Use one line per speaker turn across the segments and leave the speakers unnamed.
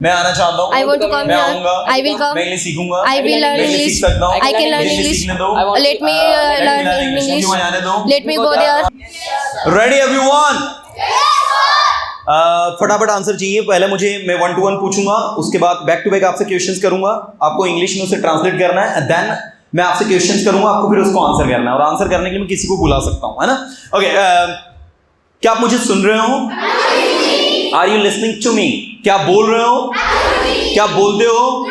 मैं आना चाहता हूँ,
I want to come
मैं
here.
आऊंगा,
I will come.
मैं इंग्लिश सीखूंगा,
I will learn
मैं इंग्लिश
English.
सीख सकता हूँ,
I can learn
मुझे
English.
सीखने दो,
Let me learn English.
मुझे वहाँ जाने दो।
Let me go there.
Ready everyone? फटाफट आंसर चाहिए। पहले मैं 1 to 1 पूछूंगा, उसके बाद बैक टू बैक आपसे क्वेश्चंस करूंगा, आपको इंग्लिश में उसे ट्रांसलेट करना है, देन मैं आपसे क्वेश्चंस करूंगा, आपको फिर उसको आंसर करना है, और आंसर करने के लिए मैं किसी को बुला सकता हूं, है ना? ओके, क्या आप मुझे सुन रहे हो? Are you listening to me? क्या आप बोल रहे हो? क्या आप बोलते हो?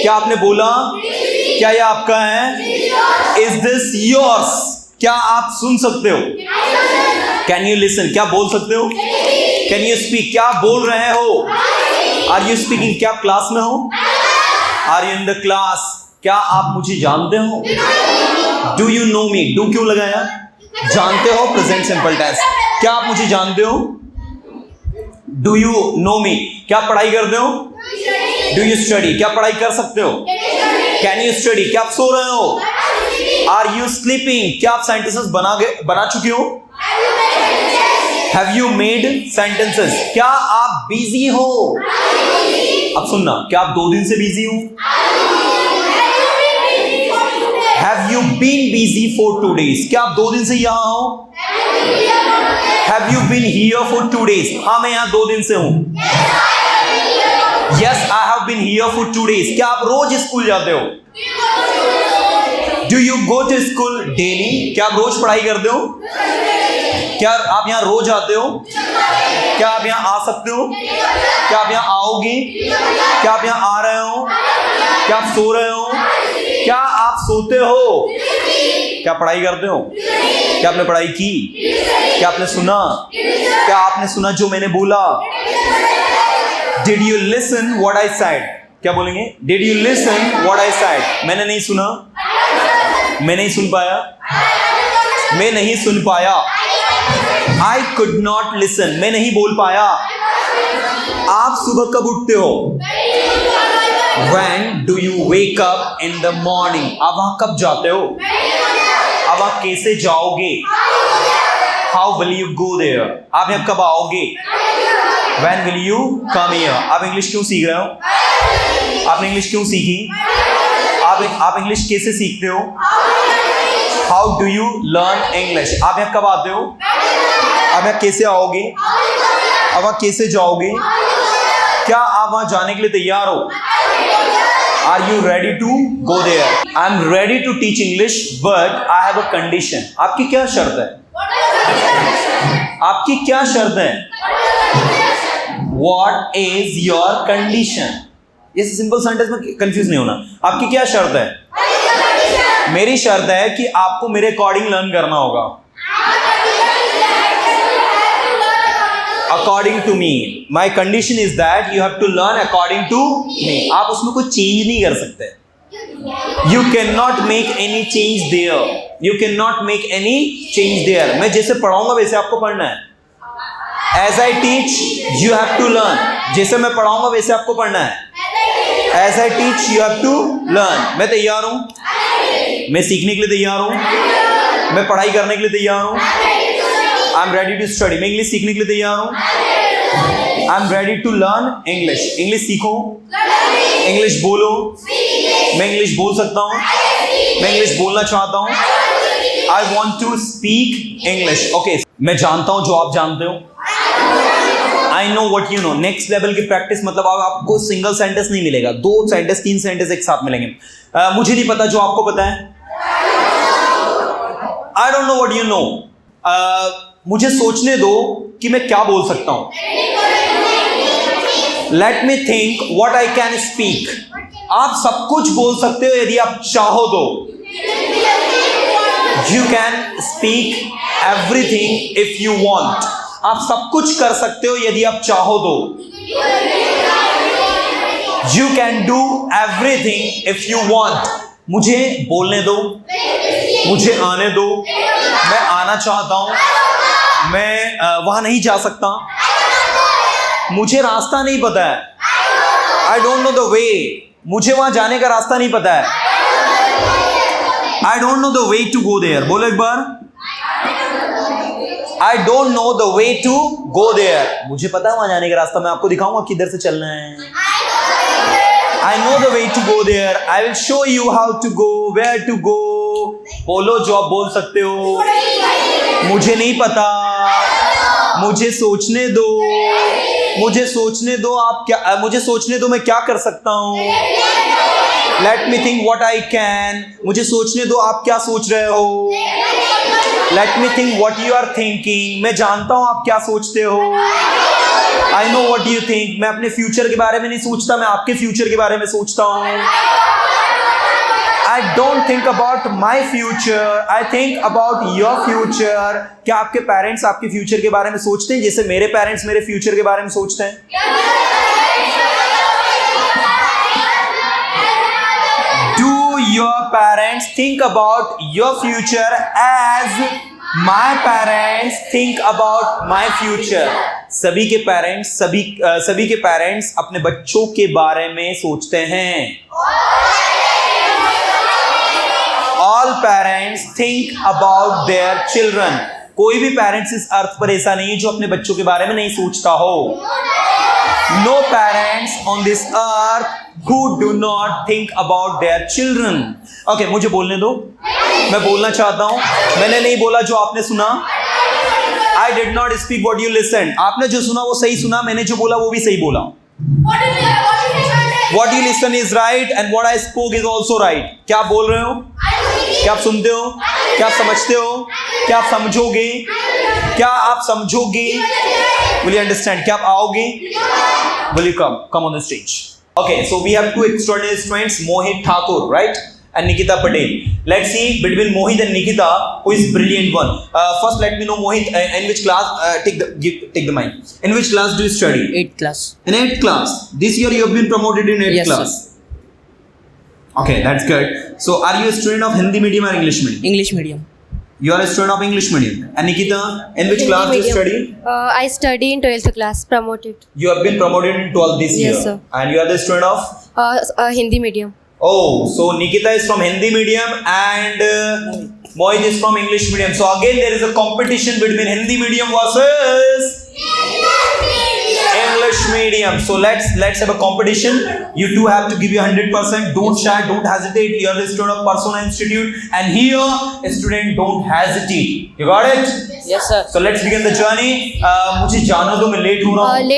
क्या आपने बोला? क्या यह आपका है? Is this yours? क्या आप सुन सकते हो? Can you listen? क्या बोल सकते हो? Can you speak? क्या आप बोल रहे हो? Are you speaking? क्या आप क्लास में हो? Are you in the class? क्या आप मुझे जानते हो? Do you know me? Do क्यों लगाया? जानते हो, प्रेजेंट सिंपल टेंस। क्या आप मुझे जानते हो? Do you know me? क्या आप पढ़ाई करते हो? Do you study? क्या पढ़ाई कर सकते हो? Can you study? क्या आप सो रहे हो? Are you sleeping? क्या आप सेंटेंसेस बना चुके हो? Have you made sentences? क्या आप बिजी हो? अब सुनना, क्या आप 2 दिन से बिजी हो? Have you been busy for 2 days? क्या आप 2 दिन से यहां हो? Have you been here for 2 days? हाँ, मैं यहां 2 दिन से हूं। Yes, I have been here for 2 days। क्या आप रोज स्कूल जाते हो? Do you go to school daily? क्या आप रोज पढ़ाई करते हो? क्या आप यहां रोज आते हो? क्या आप यहां आ सकते हो? क्या आप यहां आओगे? क्या आप यहां आ रहे हो? क्या आप सो रहे हो? क्या आप सोते हो? क्या पढ़ाई करते हो? क्या आपने पढ़ाई की? क्या आपने सुना? क्या आपने सुना जो मैंने बोला? Did you listen what I said? क्या बोलेंगे? Did you listen what I said? मैंने नहीं सुना, मैं नहीं सुन पाया, मैं नहीं सुन पाया। I could not listen, मैं नहीं बोल पाया। आप सुबह कब उठते हो? When do you wake up in the morning? आप वहां कब जाते हो? अब आप कैसे जाओगे? How will you go there? आप यहाँ कब आओगे? When will you come here? आप इंग्लिश क्यों सीख रहे हो? आपने इंग्लिश क्यों सीखी? आप इंग्लिश कैसे सीखते हो? How do you learn English? आप यहाँ कब आते हो? आप यहाँ कैसे आओगे? अब आप कैसे जाओगे? क्या आप वहां जाने के लिए तैयार हो? Are you ready to go there? I'm ready to teach English, but I have a condition. आपकी क्या शर्त है? आपकी क्या शर्त है? What is your condition? ये सिंपल सेंटेंस में कंफ्यूज नहीं होना। आपकी क्या शर्त है? मेरी शर्त है कि आपको मेरे अकॉर्डिंग लर्न करना होगा। According to me, my condition is that you have to learn according to me. आप उसमें कोई चेंज नहीं कर सकते। You cannot make any change there. You cannot make any change there. मैं जैसे पढ़ाऊंगा वैसे आपको पढ़ना है। As I teach, you have to learn. जैसे मैं पढ़ाऊंगा वैसे आपको पढ़ना है। As I teach, you have to learn. मैं तैयार हूं, मैं सीखने के लिए तैयार हूं, मैं पढ़ाई करने के लिए तैयार हूं। I'm ready to study. मैं इंग्लिश सीखने के लिए तैयार हूँ। I'm ready to learn English. English सीखो, इंग्लिश बोलो। मैं इंग्लिश बोल सकता हूँ, मैं इंग्लिश बोलना चाहता हूँ। I want to speak English. Okay. मैं जानता हूँ जो आप जानते हो। I know what you know. Next level की प्रैक्टिस मतलब आपको सिंगल सेंटेंस नहीं मिलेगा, 2 सेंटेंस 3 सेंटेंस एक साथ मिलेंगे। मुझे नहीं पता जो आपको पता है। I don't know what you know. मुझे सोचने दो कि मैं क्या बोल सकता हूं। Let me think what I can speak. आप सब कुछ बोल सकते हो यदि आप चाहो तो। You can speak everything if you want. आप सब कुछ कर सकते हो यदि आप चाहो तो। You can do everything if you want. मुझे बोलने दो, मुझे आने दो, मैं आना चाहता हूं, मैं वहां नहीं जा सकता, मुझे रास्ता नहीं पता है। I don't know the way. मुझे वहां जाने का रास्ता नहीं पता है। I don't know the way to go there. बोलो एक बार। I don't know the way to go there. मुझे पता है वहां जाने का रास्ता, मैं आपको दिखाऊंगा किधर से चलना है। I know the way to go there. I will show you how to go, where to go. बोलो जो आप बोल सकते हो. मुझे नहीं पता. मुझे सोचने दो. मुझे सोचने दो आप क्या मुझे सोचने दो मैं क्या कर सकता हूँ. Let me think what I can. मुझे सोचने दो आप क्या सोच रहे हो. Let me think what you are thinking. मैं जानता हूँ आप क्या सोचते हो. I know what you think. मैं अपने फ्यूचर के बारे में नहीं सोचता, मैं आपके फ्यूचर के बारे में सोचता हूँ. I don't think about my future. I think about your future. क्या आपके पेरेंट्स आपके फ्यूचर के बारे में सोचते हैं जैसे मेरे पेरेंट्स मेरे फ्यूचर के बारे में सोचते हैं? Do your parents think about your future as my parents think about my future? सभी के पेरेंट्स अपने बच्चों के बारे में सोचते हैं. All parents think about their children. कोई भी पेरेंट्स इस अर्थ पर ऐसा नहीं है जो अपने बच्चों के बारे में नहीं सोचता हो. No parents on this earth who do not think about their children. Okay, मुझे बोलने दो. मैं बोलना चाहता हूं. मैंने नहीं बोला जो आपने सुना. I did not speak what you listened. आपने जो सुना वो सही सुना. मैंने जो बोला वो भी सही बोला. What you listen is right and what I spoke is also right. क्या आप बोल रहे हो? क्या आप सुनते हो? क्या आप समझते हो? क्या आप समझोगे? क्या आप समझोगे? Will you understand? क्या आप आओगे? Will you come on the stage? Okay, so we have two extraordinary students, Mohit Thakur, right? And Nikita Patel. Let's see between Mohit and Nikita who is brilliant one. First, let me know Mohit in which class. Take the mic. In which class do you study?
8th class.
In 8th class. This year you have been promoted in 8th
Yes,
class. Sir. Okay, that's good. So, are you a student of Hindi medium or English medium?
English medium.
You are a student of English medium. And Nikita, in which
Hindi
class do you
medium.
study?
I study in 12th class, promoted.
You have been promoted in 12th this year.
Yes, sir.
And you are the student of?
Hindi medium.
Oh, so Nikita is from Hindi medium and Mohit is from English medium. So again there is a competition between Hindi medium versus English medium. So let's have a competition. You two have to give you 100%. Don't shy, don't hesitate. You are the student of Persona Institute and here a student don't hesitate. You got it?
Yes, sir.
So let's begin the journey. मुझे जाना दो मैं late हो रहा हूँ.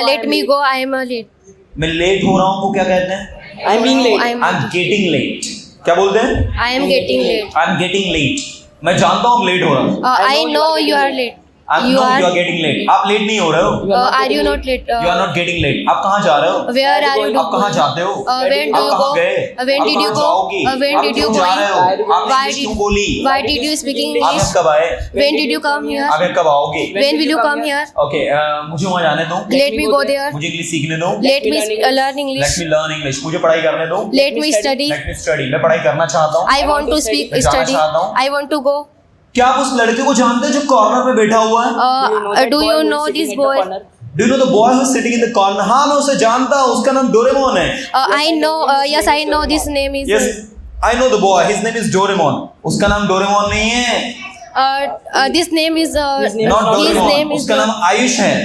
Let me go. I am late.
मैं late हो रहा हूँ को क्या कहते हैं?
I'm being late.
I'm getting late. क्या बोलते हैं?
I am getting late.
I'm getting late. मैं जानता हूँ लेट हो रहा हूँ.
I know you are late.
You are getting late. आप लेट नहीं हो रहे हो.
Are you not late?
You are not getting late. आप कहाँ जा रहे हो?
Where are you?
आप कहाँ जाते हो?
When do
आप
you
कहाँ
go?
गए?
When did you
आप
go?
कहाँ जाओगे?
When
आप
did you
क्यों
go?
जा रहे हो? आपने
Why
इंग्लिश
did-
क्यों बोली?
Why did you speak
आप
English?
यहाँ कब आए?
When did you come here?
आप यहाँ कब आओगे?
When will you come here?
Okay, मुझे वहाँ जाने दो.
Let me go there.
मुझे इंग्लिश सीखने दो.
Let me learn
Let
English.
me learn English. मुझे पढ़ाई करने दो.
Let me study.
Let me study. मैं पढ़ाई करना चाहता हूँ.
I want to speak
मैं जाना
study.
चाहता हूँ.
I want to go.
क्या आप उस लड़के को जानते हैं जो कॉर्नर पे बैठा हुआ है?
Do you know this boy?
Do you know the boy who is sitting in the corner? हाँ मैं उसे जानता हूँ. उसका नाम डोरेमोन है.
I know. Yes, I know. This name is.
Yes, I know the boy. His name is Doraemon. उसका नाम डोरेमोन नहीं है.
This name is.
Not
His
Doraemon.
name is.
उसका नाम आयुष है.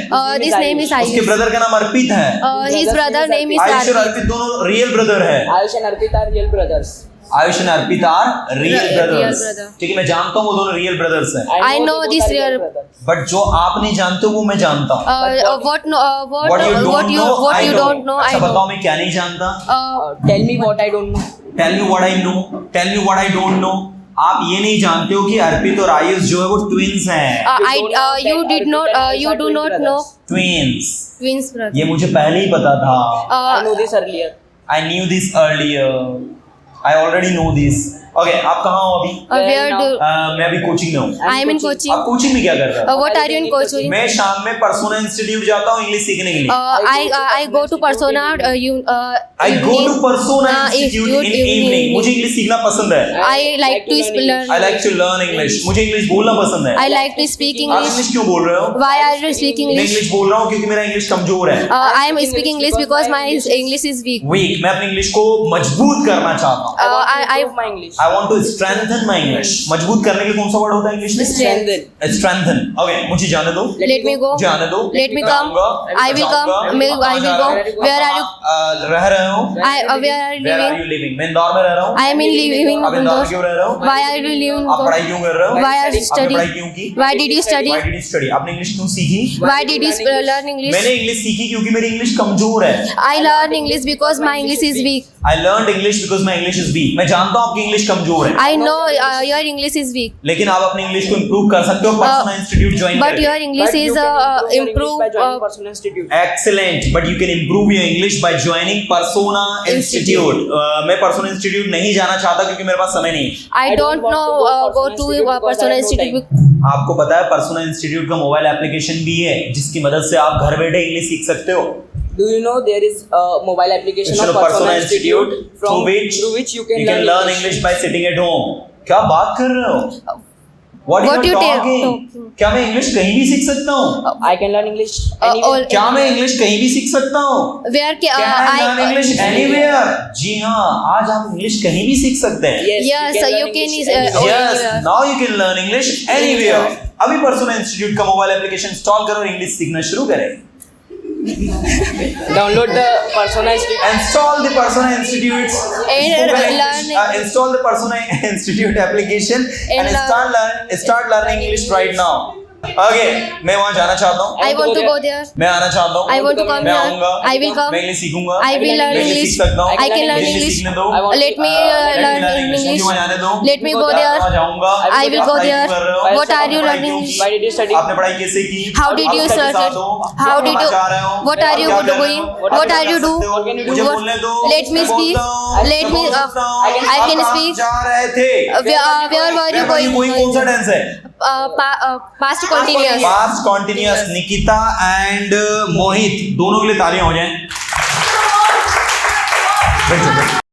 This name is
उसके
Ayush.
ब्रदर का नाम अर्पित है.
His brother name is
Ayush और
Arpit.
अर्पित दोनों रियल ब्रदर है.
Ayush and Arpit are real brothers.
Ayush और अर्पित आर रियल ब्रदर्स.
brother.
ठीक है मैं जानता हूँ वो दोनों रियल ब्रदर्स हैं.
I know
they both
this
are
real-
brothers.
But जो आप नहीं जानते हो वो मैं जानता हूँ.
What you
What you don't know, I know.
don't know, I
अच्छा
know.
बताओ मैं क्या नहीं जानता.
Tell me what I don't know.
Tell me what I know. Tell me what I don't know. आप ये नहीं जानते हो कि अर्पित और आयुष जो है वो ट्विंस हैं.
You did not. You do not know.
Twins.
Twins brother.
ये मुझे पहले ही पता था.
I know this earlier.
I knew this earlier. I already know this. Okay, आप कहाँ हो अभी?
Where do?
मैं अभी कोचिंग में हूँ.
I am in coaching.
आप कोचिंग में क्या कर रहे हो?
What are you in coaching?
मैं शाम में पर्सोना इंस्टीट्यूट जाता हूँ इंग्लिश सीखने के लिए.
I go to Persona.
I go to Persona Institute in
Institute
evening. मुझे इंग्लिश सीखना पसंद है.
I like to learn.
I like to learn English. मुझे इंग्लिश बोलना पसंद है.
I like to speak
आप
English.
इंग्लिश क्यों बोल रहे हो?
Why are you speaking
मैं
English?
इंग्लिश बोल रहा हूँ क्योंकि मेरा इंग्लिश कमजोर है.
I am speaking English because my English is weak.
Weak. मैं अपनी इंग्लिश को मजबूत करना चाहता हूँ.
I want to
I
improve my English.
I want to strengthen my English. मजबूत करने के लिए कौन सा वर्ड होता है इंग्लिश में?
Strengthen.
स्ट्रेंथन। ओके, मुझे जाने दो,
Let me go.
जाने दो।
Let me
मैं
come.
आऊंगा,
I will come.
जाऊंगा।
I will go. Where are you?
रह रहे हो?
Where are you
Where are
living?
you living? मैं इंदौर में रह रहा हूँ।
I am in living
आप इंदौर
indoors.
क्यों रह रहे हो?
Why are you living
आप पढ़ाई क्यों कर रहे हो?
Why are you
आपने
studying?
पढ़ाई क्यों की?
Why did you study?
Why did you study? आपने इंग्लिश क्यों सीखी?
Why did you learn English?
मैंने इंग्लिश सीखी क्योंकि मेरी इंग्लिश कमजोर है।
I learn English because my English is weak.
I learned English because my English is weak. मैं जानता हूँ आपकी इंग्लिश कमजोर है,
I know your English is weak.
लेकिन आप अपनी इंग्लिश को इम्प्रूव कर सकते हो पर्सोना इंस्टीट्यूट ज्वाइन
But
करके।
your English
But you
is
can improve your English
improved.
by joining Persona Institute.
Excellent, but you can improve your English by joining Persona Institute. मैं Persona Institute नहीं जाना चाहता क्योंकि मेरे पास समय नहीं है।
I don't know go to Persona Institute.
आपको पता है Persona Institute का मोबाइल एप्लीकेशन भी है जिसकी मदद से आप घर बैठे इंग्लिश सीख सकते हो।
Do you know there is a mobile application of Persona Institute through which you can learn
English by sitting at home? क्या बात कर रहे हो? What
What
you
you
talking?
talking?
क्या मैं इंग्लिश कहीं भी सीख सकता हूँ?
I can learn English anywhere.
क्या मैं इंग्लिश कहीं भी सीख सकता हूँ?
Where
Can I learn English anywhere? जी हाँ, आज आप इंग्लिश कहीं भी सीख सकते हैं।
Yes,
learn
you can
English anywhere.
Yes,
anywhere.
now you can learn English anywhere. अभी Persona Institute का मोबाइल एप्लीकेशन इंस्टॉल करो और इंग्लिश सीखना शुरू करें।
Download the Persona Institute.
Install the Persona Institute's
And learn
install the Persona Institute application and
And
start learning English right now. Okay, मैं वहाँ जाना चाहता हूँ।
I want to go there.
मैं आना चाहता हूँ।
I want to come
मैं
here.
आऊँगा।
I will come.
मैं इंग्लिश सीखूंगा।
I will learn
मैं इंग्लिश
English.
सीख सकता हूँ।
I can learn
मुझे
English.
सीखने दो।
I want
Let me learn English.
मुझे वहाँ जाने दो।
Let me go
मैं
there.
वहाँ जाऊँगा।
I will go
आप पढ़ाई
there.
क्यों कर रहे हो?
What are
आपने
you
पढ़ाई
learning
क्यों
English?
की?
Why did you study?
आपने पढ़ाई कैसे की?
How did you
आप
start
बता
it?
दो।
How
आप
did
कहाँ
you?
जा रहे हो?
What are
आप
you
क्या कर रहे
doing?
हो?
What are you
कर सकते हो?
doing?
मुझे
What-
बोलने दो।
Let me
मैं
speak.
बोलता हूँ।
Let
मैं
me,
बोल सकता हूँ।
I can
आप कहाँ
speak.
जा रहे थे?
Where were you
Where were
going?
कौन सा टेंस है?
Past continuous.
Past continuous. Nikita and Mohit दोनों के लिए तालियां हो जाएं। बैठो, बैठो।